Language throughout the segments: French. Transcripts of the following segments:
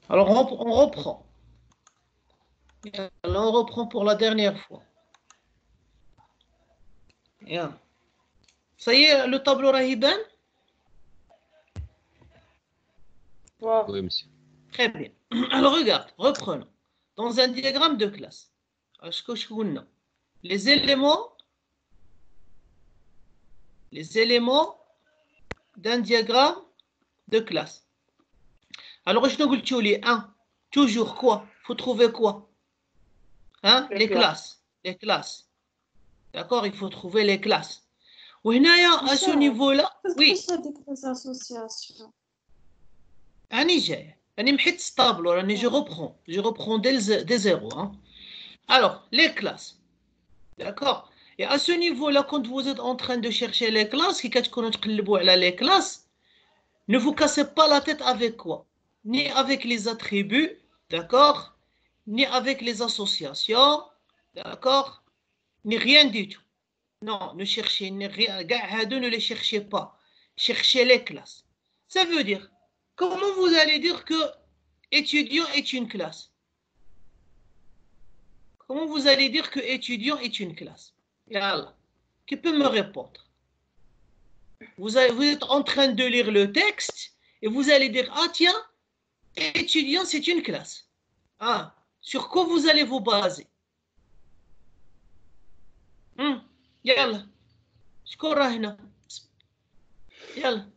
Alors, on reprend. Alors, on reprend pour la dernière fois. Bien. Ça y est, le tableau Rahiban? Wow. Oui, monsieur. Très bien. Alors, regarde, reprenons. Dans un diagramme de classe, les éléments d'un diagramme de classe. Alors, je te dis, 1, toujours quoi? Il faut trouver quoi? Hein? Les classes. Les classes. D'accord? Il faut trouver les classes. À ce niveau-là, oui. Des associations. Je reprends des zéros. Hein. Alors, les classes. D'accord? Et à ce niveau-là, quand vous êtes en train de chercher les classes, les classes, ne vous cassez pas la tête avec quoi? Ni avec les attributs, d'accord? Ni avec les associations, d'accord? Ni rien du tout. Non, ne cherchez rien, ne les cherchez pas. Cherchez les classes. Ça veut dire, comment vous allez dire que étudiant est une classe? Comment vous allez dire que étudiant est une classe? Yallah. Qui peut me répondre? Vous êtes en train de lire le texte et vous allez dire, ah tiens, étudiant c'est une classe. Ah, sur quoi vous allez vous baser? Yallah. شكون راه هنا؟ يلا.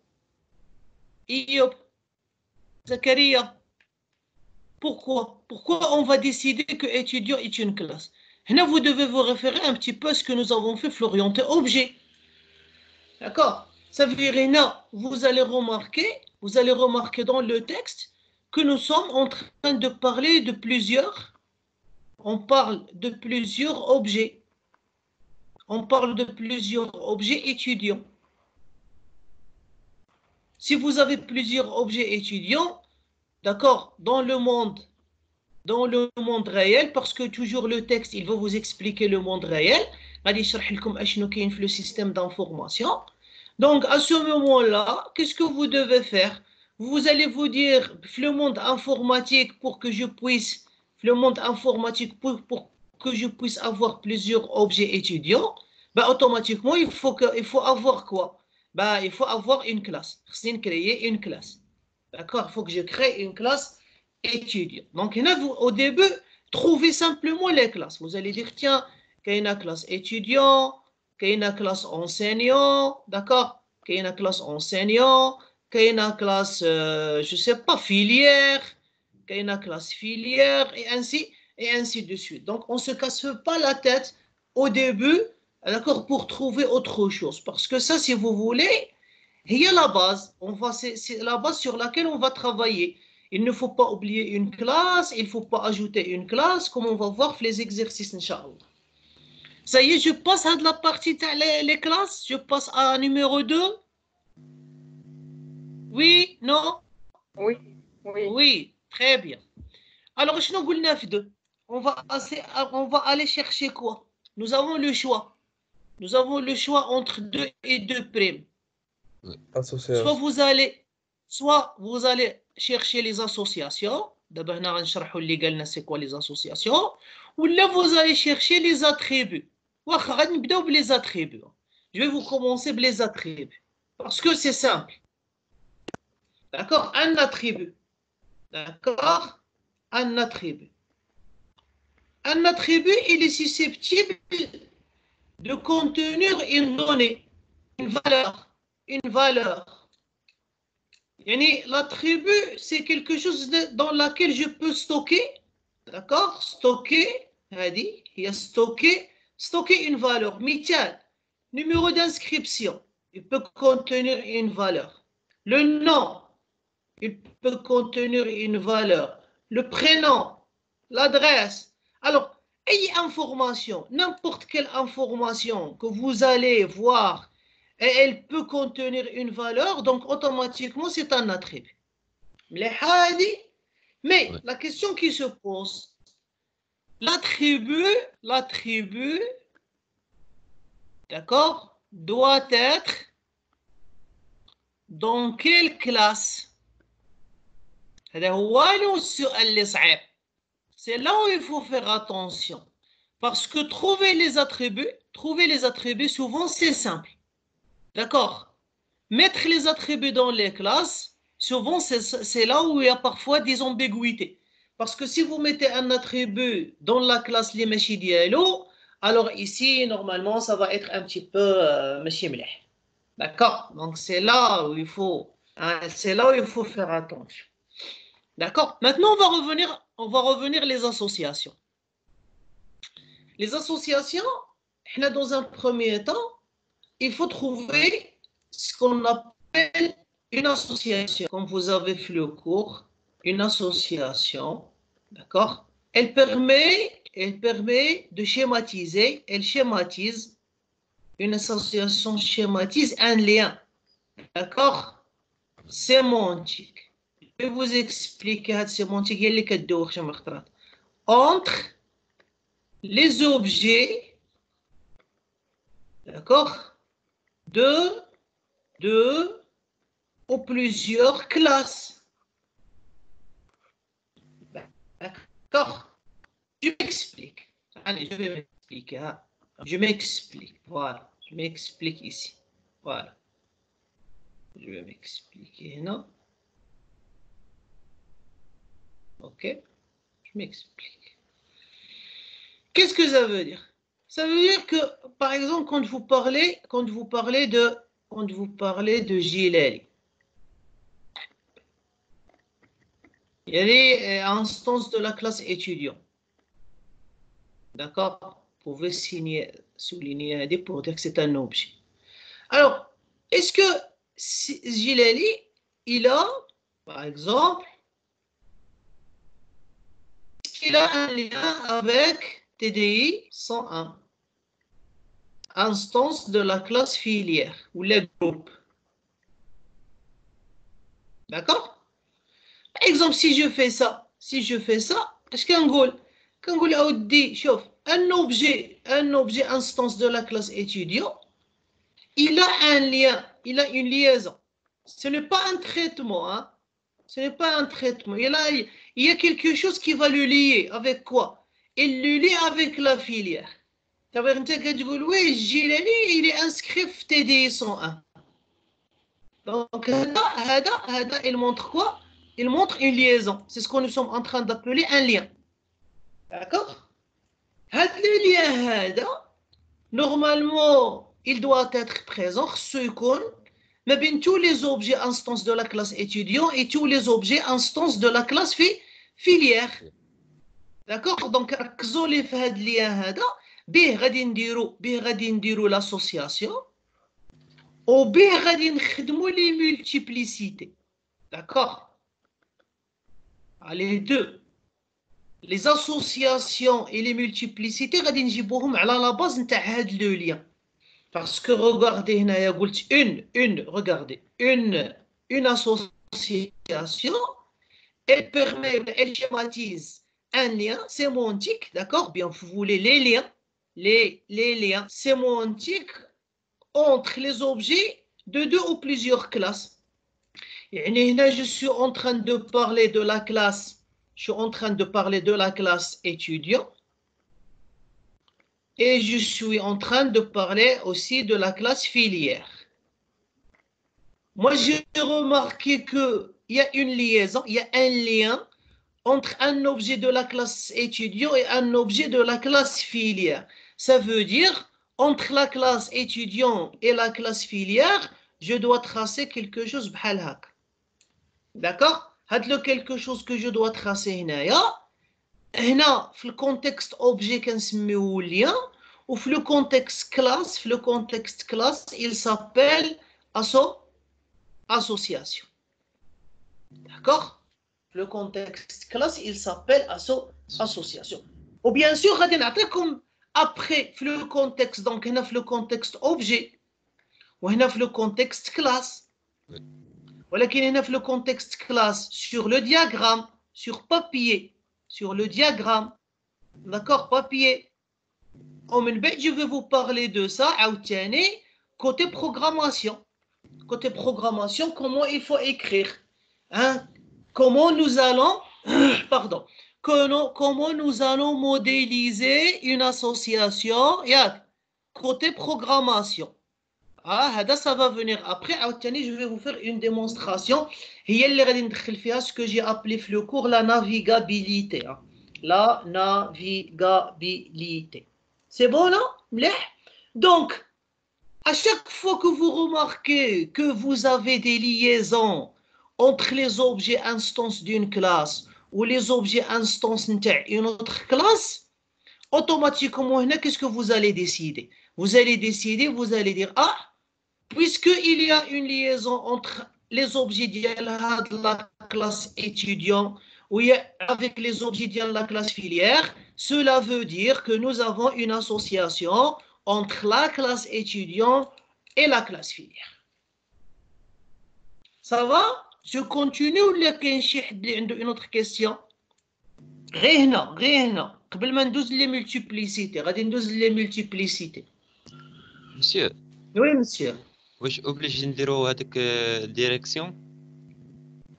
إيوب. Zakaria. Pourquoi? Pourquoi on va décider que étudiant est une classe? Là, vous devez vous référer un petit peu à ce que nous avons fait l'orienté objet. D'accord? Ça veut dire, là, vous allez remarquer dans le texte que nous sommes en train de parler de plusieurs. On parle de plusieurs objets. On parle de plusieurs objets étudiants. Si vous avez plusieurs objets étudiants, d'accord, dans le monde réel, parce que toujours le texte, il va vous expliquer le monde réel. Le système d'information. Donc, à ce moment-là, qu'est-ce que vous devez faire? Vous allez vous dire, le monde informatique, pour que je puisse avoir plusieurs objets étudiants, ben, automatiquement, il faut avoir quoi? Ben, il faut avoir une classe. Créer une classe. D'accord? Il faut que je crée une classe étudiant. Donc, au début, trouvez simplement les classes. Vous allez dire, tiens, qu'il y a une classe étudiant, qu'il y a une classe enseignant, d'accord? Qu'il y a une classe enseignant, qu'il y a une classe, je ne sais pas, filière, qu'il y a une classe filière, et ainsi de suite. Donc, on ne se casse pas la tête au début, d'accord, pour trouver autre chose. Parce que ça, si vous voulez, il y a la base. C'est la base sur laquelle on va travailler. Il ne faut pas oublier une classe, il ne faut pas ajouter une classe, comme on va voir les exercices, Inch'Allah. Ça y est, je passe à la partie les classes. Je passe à numéro 2. Oui, non? Oui, oui. Oui, très bien. Alors, je n'ai 2. On va aller chercher quoi? Nous avons le choix. Nous avons le choix entre 2 et 2 primes. Association. Soit vous allez chercher les associations. D'abord, on va voir c'est quoi les associations. Ou là, vous allez chercher les attributs. Les attributs. Je vais vous commencer par les attributs. Parce que c'est simple. D'accord? Un attribut. D'accord? Un attribut. Un attribut, il est susceptible de contenir une donnée, une valeur. Une valeur. L'attribut, c'est quelque chose dans laquelle je peux stocker, d'accord? Stocker une valeur. Mital, numéro d'inscription, il peut contenir une valeur. Le nom, il peut contenir une valeur. Le prénom, l'adresse. Alors, ayez information, n'importe quelle information que vous allez voir, et elle peut contenir une valeur, donc automatiquement, c'est un attribut. Mais la question qui se pose, l'attribut, d'accord, doit être dans quelle classe? هذا هو السؤال اللي صعيب. C'est là où il faut faire attention. Parce que trouver les attributs, souvent c'est simple. D'accord? Mettre les attributs dans les classes, souvent c'est là où il y a parfois des ambiguïtés. Parce que si vous mettez un attribut dans la classe les machines dialo, alors ici, normalement, ça va être un petit peu machine mleh. D'accord? Donc c'est là où il faut faire attention. D'accord? Maintenant, on va revenir les associations. Les associations, dans un premier temps, il faut trouver ce qu'on appelle une association. Comme vous avez fait le cours, une association, d'accord? Elle permet de schématiser, elle schématise, une association schématise un lien, d'accord? Sémantique. Je vais vous expliquer cette sémantique entre les objets, d'accord, de ou plusieurs classes. D'accord? Je m'explique. Allez, je vais m'expliquer. Je m'explique. Voilà. Je m'explique ici. Voilà. Je vais m'expliquer, non? Ok? Je m'explique. Qu'est-ce que ça veut dire? Ça veut dire que, par exemple, quand vous parlez de Gilali, il y a les instances de la classe étudiant. D'accord? Vous pouvez souligner pour dire que c'est un objet. Alors, est-ce que Gilali, il a, par exemple, il a un lien avec TDI 101, instance de la classe filière ou les groupes. D'accord? Par exemple, si je fais ça, est-ce qu'un goal, un objet instance de la classe étudiant, il a un lien, il a une liaison. Ce n'est pas un traitement, hein? Ce n'est pas un traitement. Il y a quelque chose qui va le lier avec quoi? Il le lie avec la filière. Ça veut dire que oui, Gilali, il est inscrit في TDI 101. Donc, il montre quoi? Il montre une liaison. C'est ce que nous sommes en train d'appeler un lien. D'accord? Le lien, normalement, il doit être présent, mais bien tous les objets instances de la classe étudiant et tous les objets instances de la classe filière. D'accord? Donc, ركزوا في هذا اللين هذا به غادي نديروا l'association وبه غادي نخدموا les multiplicités. D'accord? Les deux. Les associations et les multiplicités غادي نجيبوهم على la base نتاع هذا le lien. Parce que regardez هنايا قلت une association, elle schématise un lien sémantique, d'accord? Bien, vous voulez les liens sémantiques entre les objets de deux ou plusieurs classes. Et là, je suis en train de parler de la classe étudiant. Et je suis en train de parler aussi de la classe filière. Moi, j'ai remarqué qu'il y a une liaison, il y a un lien entre un objet de la classe étudiant et un objet de la classe filière. Ça veut dire, entre la classe étudiant et la classe filière, je dois tracer quelque chose بحال هكا. D'accord? هاد quelque chose que je dois tracer هنا في الكونتكست objet كنسميوه lien ou في le contexte classe il s'appelle association. D'accord? Le contexte classe il s'appelle association. Ou bien sûr غادي نعطيكم après في le contexte, donc هنا في le contexte objet وهنا في le contexte classe. ولكن هنا في le contexte classe sur le diagramme, sur papier, sur le diagramme. D'accord, papier. ومن بعد je vais vous parler de ça عاوتاني côté programmation. Côté programmation, comment il faut écrire, hein? comment nous allons, pardon, comment nous allons modéliser une association, côté programmation. Ça va venir après. Je vais vous faire une démonstration. Ce que j'ai appelé le cours la navigabilité. La navigabilité. C'est bon là? Donc, à chaque fois que vous remarquez que vous avez des liaisons entre les objets instances d'une classe ou les objets instances d'une autre classe, automatiquement, qu'est-ce que vous allez décider? Vous allez décider, vous allez dire, puisqu'il y a une liaison entre les objets de la classe étudiant ou avec les objets de la classe filière, cela veut dire que nous avons une association entre la classe étudiant et la classe filière. Ça va? Je continue ou il y a une autre question? غير قبل ما ندوز لي ملتيبليسيتي غادي ندوز لي ملتيبليسيتي. مسيو وي مسيو. واش اوبليجي نديرو هذيك ديريكسيون؟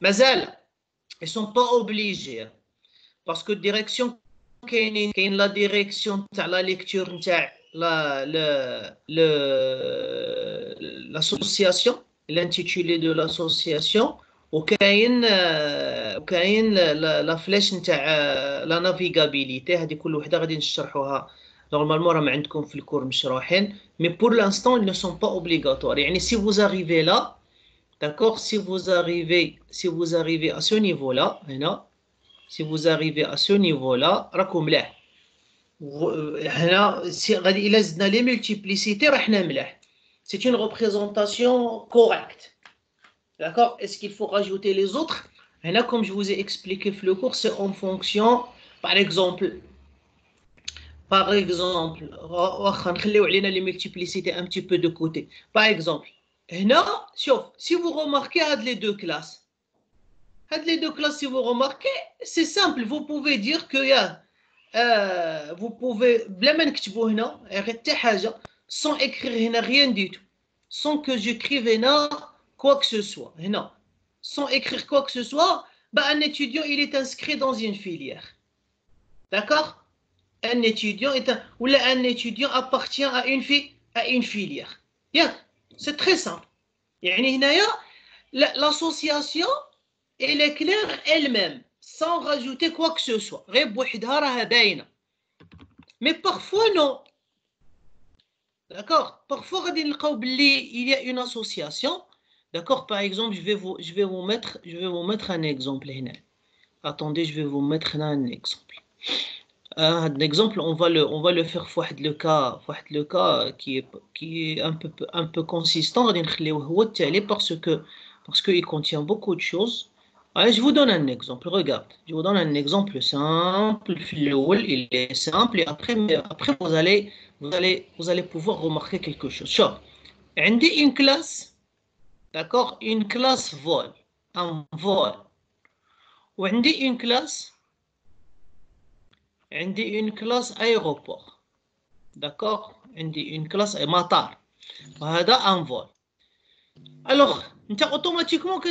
مازال ils sont pas obligés parce que direction كاين لا ديريكسيون تاع لا ليكتور نتاع l'association, l'intitulé de l'association, وكاين لا فلاش نتاع لا نافيغابيليتي. هذه كل وحده غادي نشرحوها نورمالمون راهم عندكم في الكور مشروحين، مي بور لانستون ils ne sont pas obligatoires. يعني si vous arrivez là, d'accord, si vous arrivez à ce niveau là هنا، si vous arrivez à ce niveau là راكم ملاح. هنا غادي الا زدنا لي ملتيبليسيتي راه حنا ملاح. C'est une représentation correcte. D'accord? Est-ce qu'il faut rajouter les autres? Et là, comme je vous ai expliqué le cours, c'est en fonction, par exemple, on va les multiplicités un petit peu de côté. Par exemple, là, si vous remarquez les deux classes, si vous remarquez, c'est simple. Vous pouvez dire que vous pouvez, sans écrire rien du tout, sans que j'écrive quoi que ce soit, sans écrire quoi que ce soit, un étudiant il est inscrit dans une filière, d'accord? Un étudiant un étudiant appartient à une filière. C'est très simple. L'association elle est claire elle-même, sans rajouter quoi que ce soit. Mais parfois non. D'accord? Parfois il y a une association. D'accord, par exemple, je vais vous mettre un exemple. Attendez, je vais vous mettre un exemple. Un exemple, on va le faire le cas qui est un peu consistant parce qu'il contient beaucoup de choses. Allez, je vous donne un exemple. Regarde, je vous donne un exemple simple. Il est simple et après vous allez pouvoir remarquer quelque chose. عندي une classe. D'accord, une classe vol, un vol. Ou on dit une classe aéroport. D'accord, on dit une classe matar. وهذا un vol. Alors, automatiquement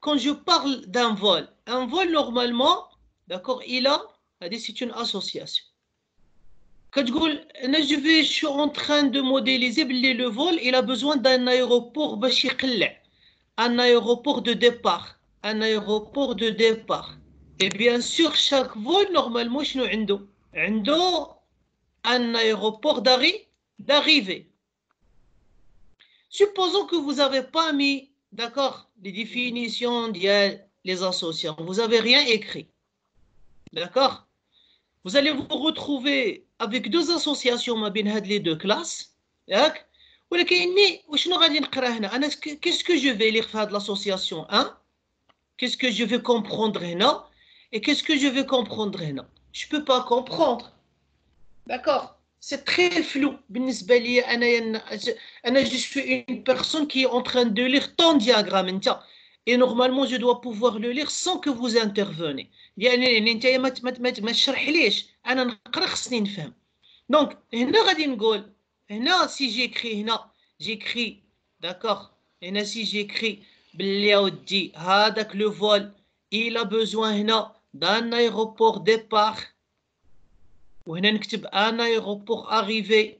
quand je parle d'un vol, un vol normalement, d'accord, c'est une association. Je suis en train de modéliser le vol, il a besoin d'un aéroport un aéroport de départ. Et bien sûr, chaque vol, normalement, un aéroport d'arrivée. Supposons que vous n'avez pas mis, d'accord, les définitions des associations. Vous n'avez rien écrit. D'accord? Vous allez vous retrouver avec deux associations les deux classes. Qu'est-ce que je vais lire de l'association 1? Qu'est-ce que je vais comprendre et qu'est-ce que je vais comprendre je ne peux pas comprendre. D'accord? C'est très flou. Je suis une personne qui est en train de lire ton diagramme. Et normalement, je dois pouvoir le lire sans que vous intervenez. Donc, si j'écris, d'accord, si j'écris باللي اودي هذاك لو فول il a besoin هنا d'un aéroport départ وهنا نكتب un aéroport arrivé.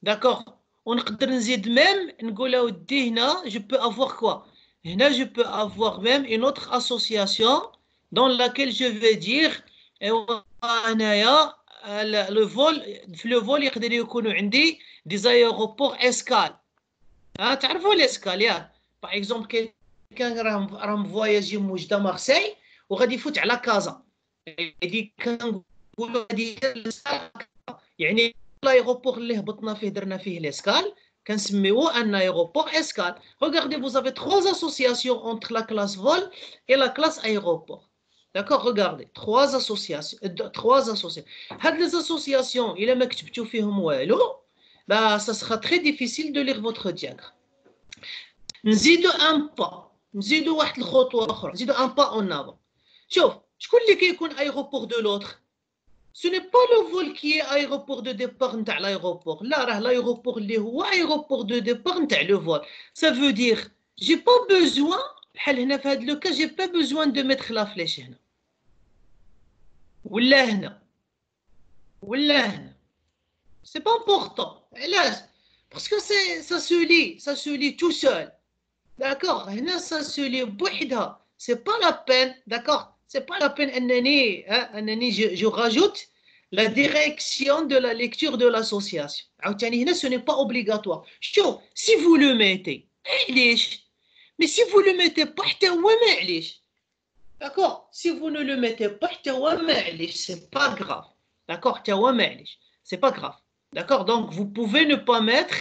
D'accord. ونقدر نزيد ميم نقول اودي هنا je peux avoir quoi هنا je peux avoir même une autre association dans laquelle je vais dire انايا le vol في le vol يقدر يكونوا عندي des aéroports escale. تعرفوا الاسكال ياك باغ اكزومبل كان راه مفواياجي من وجده مارسي وغادي يفوت على كازا هذيك كنقولوا هذه يعني l'aéroport اللي هبطنا فيه درنا فيه الاسكال كنسميوه ان aéroport escale. Regardez, vous avez trois associations entre la classe vol et la classe aéroport. D'accord, regardez, trois associations. هاد les associations الا ما كتبتو فيهم والو bah ça sera très difficile de lire votre diagramme. نزيدو ان با نزيدو واحد الخطوه اخرى نزيدو ان با اون افون. شوف شكون اللي كيكون aéroport de l'autre. Ce n'est pas le vol qui est aéroport de départ نتاع l'aéroport. لا راه l'aéroport اللي هو aéroport de départ نتاع le vol. Ça veut dire j'ai pas besoin بحال هنا في هذا لو كا j'ai pas besoin de mettre la flèche هنا ولا هنا ولا هنا. C'est pas important. علاش؟ parce que ça se lit tout seul. D'accord. هنا ça se lit بوحدها. C'est pas la peine. D'accord. C'est pas la peine أنني je rajoute la direction de la lecture de l'association. عاوتاني هنا ce n'est pas obligatoire. شوف si vous le mettez معليش. Mais si vous le mettez pas حتى هو معليش. D'accord. Si vous ne le mettez pas حتى هو معليش. C'est pas grave. D'accord. حتى هو معليش. C'est pas grave. D'accord. Donc vous pouvez ne pas mettre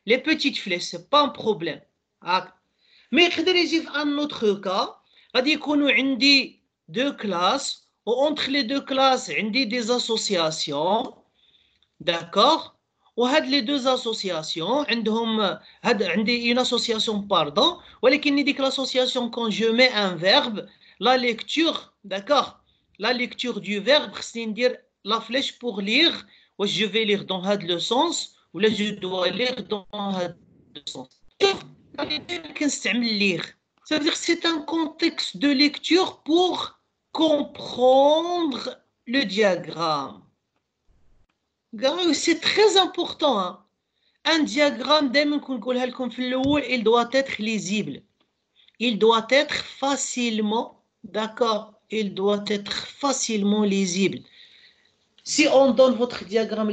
les petites flèches. C'est pas un problème. Mais يقدر يجي في un autre cas غادي يكونوا عندي deux classes وentre les deux classes عندي des associations. D'accord. وهاد les deux associations عندهم هاد عندي une association pardon ولكن ديك l'association quand je mets un verbe la lecture d'accord la lecture du verbe خصني ندير la flèche pour lire واش je vais lire dans هاد le sens ولا je dois lire dans هاد le sens. كنستعمل lire. Ça veut dire que c'est un contexte de lecture pour comprendre le diagramme. C'est très important. Hein? Un diagramme, il doit être lisible. Il doit être facilement, d'accord, il doit être facilement lisible. Si on donne votre diagramme,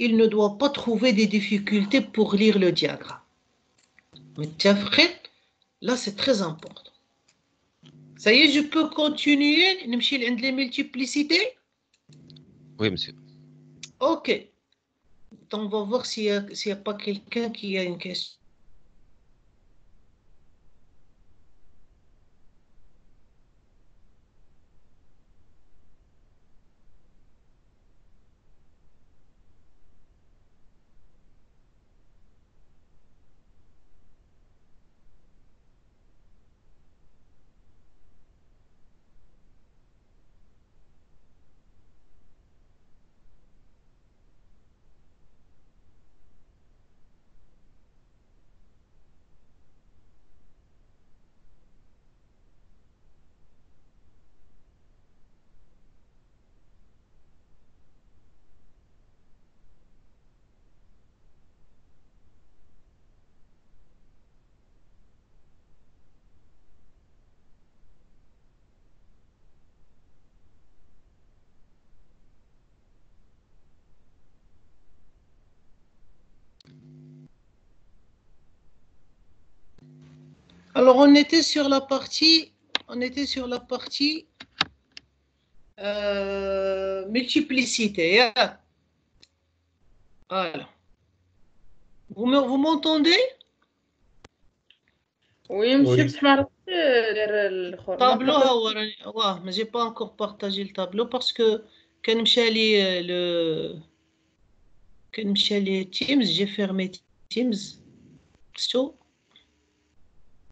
il ne doit pas trouver des difficultés pour lire le diagramme. Là, c'est très important. Ça y est, je peux continuer. نمشي لعند les multiplicités. Oui, monsieur. Ok. Donc, on va voir s'il n'y a pas quelqu'un qui a une question. Alors, on était sur la partie multiplicité. Voilà. Vous m'entendez? Oui, monsieur, بصح ما عرفتش داير الاخر. Tableau, ouais, mais j'ai pas encore partagé le tableau parce que quand les Teams, j'ai fermé Teams.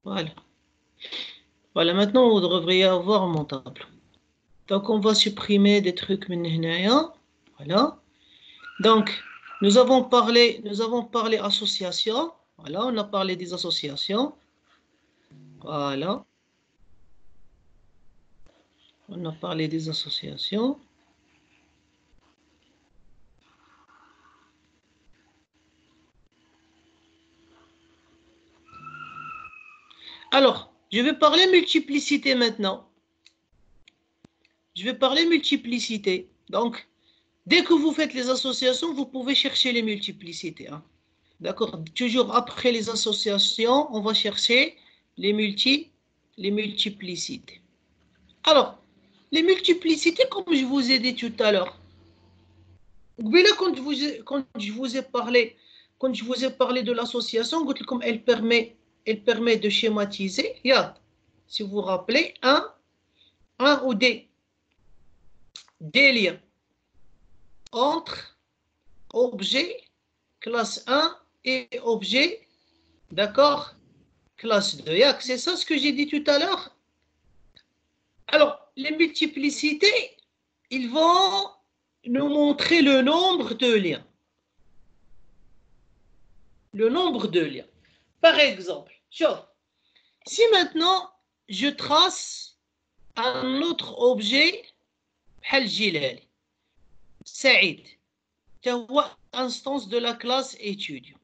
Voilà. Voilà, maintenant vous devriez avoir mon tableau. Donc on va supprimer des trucs maintenant. Voilà. Donc nous avons parlé association. Voilà, on a parlé des associations. Voilà. On a parlé des associations. Alors, je vais parler multiplicité maintenant. Je vais parler multiplicité. Donc, dès que vous faites les associations, vous pouvez chercher les multiplicités. Hein. D'accord? Toujours après les associations, on va chercher les multiplicités. Alors, les multiplicités, comme je vous ai dit tout à l'heure, quand je vous ai parlé de l'association, comme elle permet de schématiser. Regarde, si vous vous rappelez, un ou des liens entre objet classe 1 et objet, d'accord, classe 2. C'est ça ce que j'ai dit tout à l'heure. Alors, les multiplicités, ils vont nous montrer le nombre de liens. Le nombre de liens. Par exemple, si maintenant je trace un autre objet, Saïd, instance de la classe étudiant.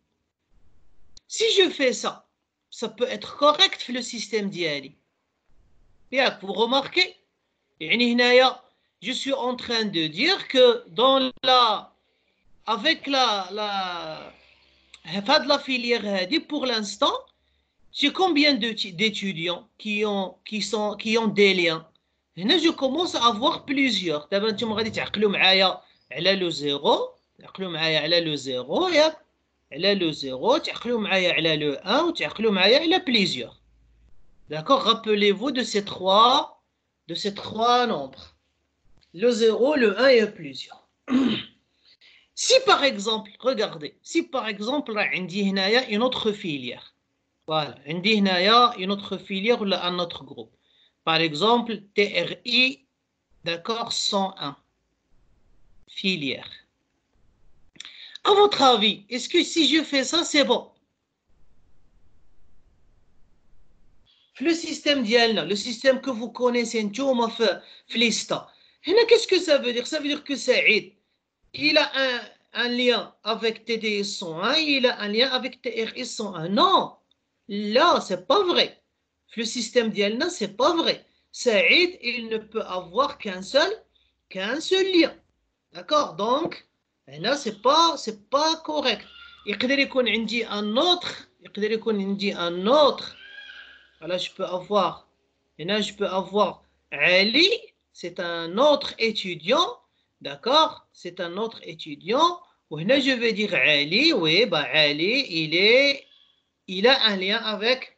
Si je fais ça, ça peut être correct le système d'IALI. Bien, vous remarquez, je suis en train de dire que avec la filière, pour l'instant, j'ai combien d'étudiants qui ont des liens? Là, je commence à avoir plusieurs. D'abord, tu m'as dit, تعقلوا معايا على le 0, تعقلوا معايا على le 0, على le 0, تعقلوا معايا على le 1, ou تعقلوا معايا على plusieurs. D'accord? Rappelez-vous de ces trois nombres. Le 0, le 1 et plusieurs. Si par exemple, regardez, si par exemple, عندي هنايا une autre filière. Voilà, عندي هنايا une autre filière ou un autre groupe. Par exemple, TRI, d'accord, 101, filière. À votre avis, est-ce que si je fais ça, c'est bon? Le système d'IALNA, le système que vous connaissez, Flista. Qu'est-ce que ça veut dire? Ça veut dire que Saïd, il a un lien avec TDI 101, il a un lien avec TRI 101. Non, là, c'est pas vrai. Le système d'IALNA, c'est pas vrai. Saïd, il ne peut avoir qu'un seul lien. D'accord? Donc, là, c'est pas correct. يقدر يكون عندي un autre. Là, je peux avoir Ali, c'est un autre étudiant, d'accord? C'est un autre étudiant. Ou là, je vais dire Ali, oui, Ali, il a un lien avec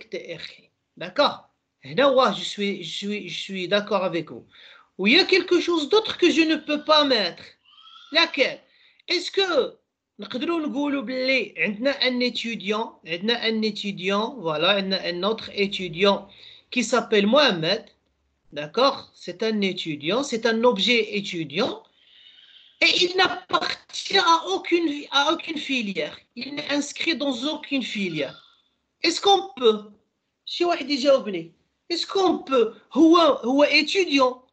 TRI. D'accord? Là, je suis d'accord avec vous. Ou il y a quelque chose d'autre que je ne peux pas mettre. Laquelle? Est-ce que نقدروا نقولوا بلي عندنا un étudiant, voilà, un autre étudiant qui s'appelle Mohamed, d'accord? C'est un étudiant, c'est un objet étudiant et il n'appartient à aucune filière. Il n'est inscrit dans aucune filière. Est-ce qu'on peut? شي واحد يجاوبني. Est-ce qu'on peut? هو étudiant,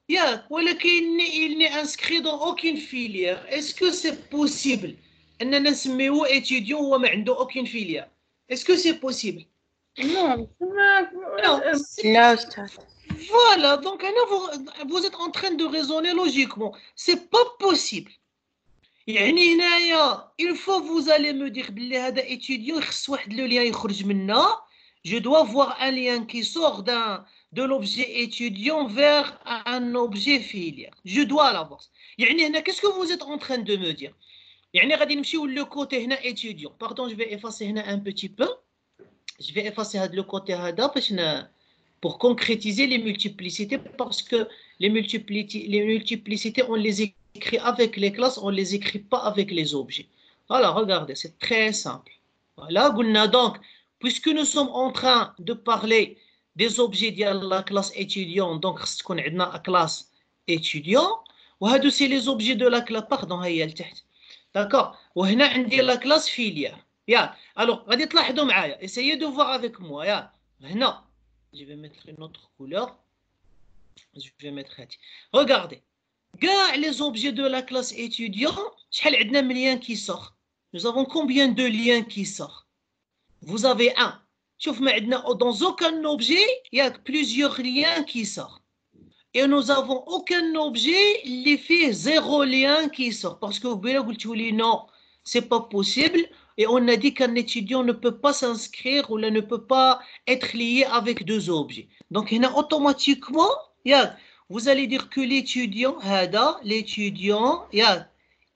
ولكن il n'est inscrit dans aucune filière. Est-ce que c'est possible أننا نسميوه étudiant وهو ما عنده aucune filière? Est-ce que c'est possible? Non, لا أستاذ. Voilà, donc vous êtes en train de raisonner logiquement. C'est pas possible. يعني هنايا une fois vous allez me dire بلي هذا étudiant يخص واحد le lien يخرج منها. Je dois voir un lien qui sort de l'objet étudiant vers un objet filière. Je dois l'avoir. Qu'est-ce que vous êtes en train de me dire? غادي نمشيو le côté هنا étudiant. Pardon, je vais effacer هنا un petit peu. Je vais effacer le côté هذا pour concrétiser les multiplicités, parce que les multiplicités, on les écrit avec les classes, on ne les écrit pas avec les objets. Voilà, regardez, c'est très simple. Voilà, donc, puisque nous sommes en train de parler des objets de la classe étudiant, donc on a la classe étudiant, وهذو c'est les objets de la classe, pardon, هي لتحت. D'accord? وهنا عندي la classe filière. Alors, غادي تلاحظوا معايا, essayez de voir avec moi. هنا Je vais mettre une autre couleur. Je vais mettre هادي. Regardez. Les objets de la classe étudiant, شحال عندنا من lien qui sort. Nous avons combien de liens qui sortent? Vous avez un. شوف ما عندنا dans aucun objet, il y a plusieurs liens qui sortent. Et nous n'avons aucun objet qui fait 0 lien qui sort. Parce que vous voulez non, c'est pas possible. Et on a dit qu'un étudiant ne peut pas s'inscrire ou ne peut pas être lié avec 2 objets. Donc, automatiquement, vous allez dire que l'étudiant,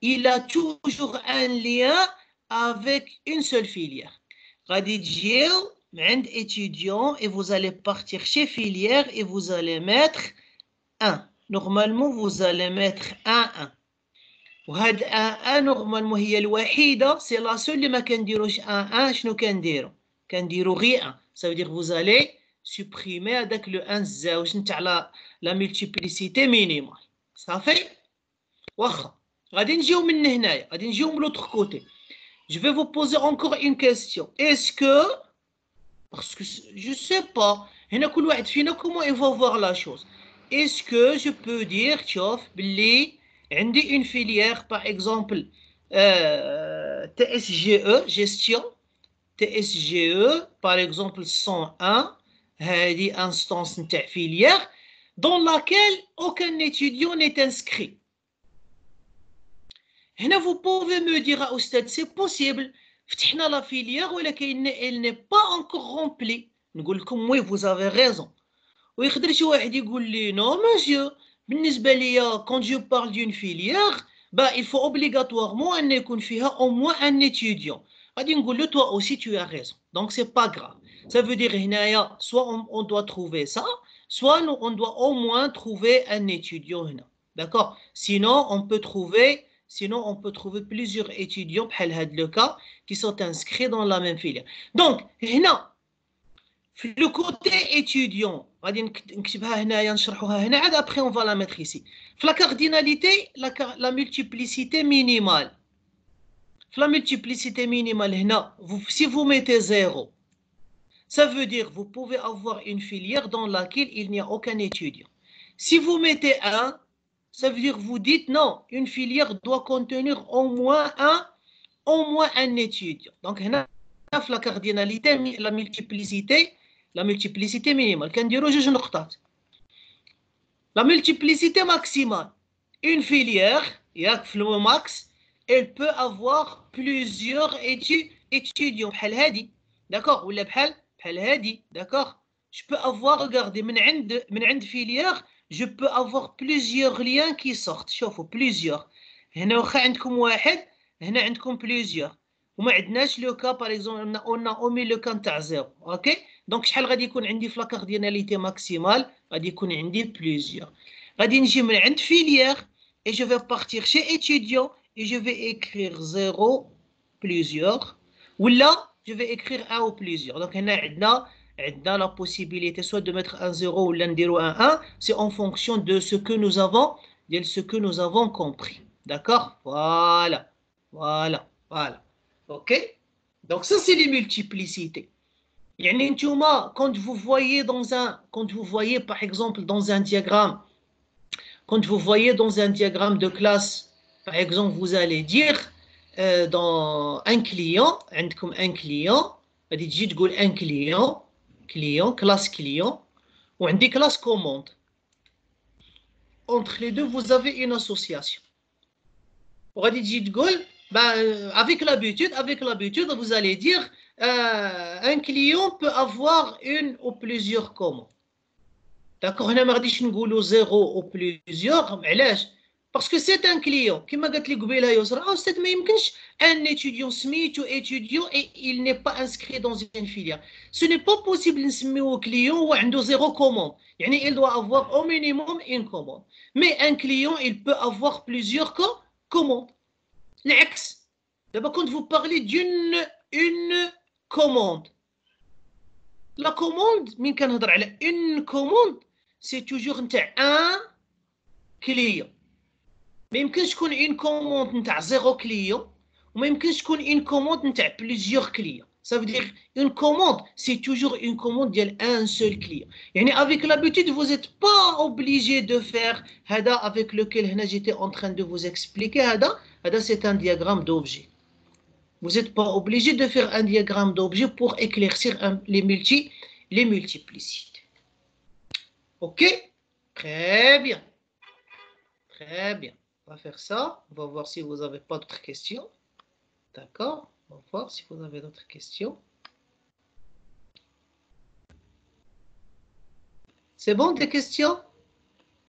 il a toujours un lien avec une seule filière. غادي تجيو عند étudiant et vous allez partir chez filière et vous allez mettre 1. Normalement, vous allez mettre 1. وهاد 1 normalement هي الوحيدة c'est la seule اللي ما كنديروش 1 شنو كنديرو؟ كنديرو غير 1. Ça veut dire vous allez supprimer هذاك le 1 الزاوج نتاع la multiplicité minimale. صافي؟ واخا غادي نجيو من هنايا غادي نجيو من l'autre côté. Je vais vous poser encore une question. Est-ce que, parce que je ne sais pas, comment il va voir la chose? Est-ce que je peux dire, une filière, par exemple, TSGE, gestion, TSGE, par exemple, 101, instance de filière, dans laquelle aucun étudiant n'est inscrit. هنا vous pouvez me dire à Oustad, c'est possible. فتحنا la filière ولكن elle n'est pas encore remplie. نقول لكم oui, vous avez raison. ويقدر شي واحد يقول لي non monsieur, بالنسبة ليا quand je parle d'une filière, il faut obligatoirement أن يكون فيها au moins un étudiant. غادي نقول له toi aussi tu as raison. Donc c'est pas grave. Ça veut dire هنايا soit on doit trouver ça, soit on doit au moins trouver un étudiant هنا. D'accord? Sinon on peut trouver plusieurs étudiants, le cas, qui sont inscrits dans la même filière. Donc, le côté étudiant, après on va la mettre ici. La cardinalité, la multiplicité minimale. La multiplicité minimale, si vous mettez 0, ça veut dire que vous pouvez avoir une filière dans laquelle il n'y a aucun étudiant. Si vous mettez 1, ça veut dire que vous dites non, une filière doit contenir au moins un étudiant. Donc, la cardinalité, la multiplicité minimale. La multiplicité maximale. Une filière, max, elle peut avoir plusieurs étudiants. D'accord? D'accord? Je peux avoir, regardez, من filière, je peux avoir plusieurs liens qui sortent. شوفوا plusieurs. هنا واخا عندكم واحد هنا عندكم plusieurs. وما عندناش لو كا par exemple on a omis le cas تاع 0. OK? Donc شحال غادي يكون عندي في لا cardinalité maximale غادي يكون عندي plusieurs. غادي نجي من عند filière et je vais partir chez étudiant et je vais écrire 0 plusieurs ولا je vais écrire 1 ou plusieurs. Donc هنا عندنا la possibilité soit de mettre un 0 ou un 1, c'est en fonction de ce que nous avons compris. D'accord? Voilà. OK? Donc ça, c'est les multiplicités. Quand vous voyez par exemple dans un diagramme, de classe, par exemple, vous allez dire dans un client, classe client, ou une classe commande. Entre les deux, vous avez une association. Avec l'habitude, vous allez dire un client peut avoir une ou plusieurs commandes. D'accord? On a mardi نقولوا 0 ou plusieurs. Parce que c'est un client. كما قالت لي قبيله يسرا أستاذ ما يمكنش un étudiant سميتو étudiant et il n'est pas inscrit dans une filière. Ce n'est pas possible نسميوه client وعنده 0 commande. يعني il doit avoir au minimum une commande. Mais un client, il peut avoir plusieurs commandes. العكس. D'abord quand vous parlez une commande. La commande, من كنهضر على une commande, c'est toujours نتاع un client. ما يمكنش تكون une commande نتاع 0 client وما يمكنش تكون une commande نتاع plusieurs clients. Ça veut dire une commande, c'est toujours une commande d'un seul client. Et avec l'habitude, vous n'êtes pas obligé de faire Hada avec lequel j'étais en train de vous expliquer. Hada, c'est un diagramme d'objet. Vous n'êtes pas obligé de faire un diagramme d'objet pour éclaircir les multiplicités. OK? Très bien. Très bien. On va faire ça. On va voir si vous n'avez pas d'autres questions. D'accord? On va voir si vous avez d'autres questions. C'est bon, des questions?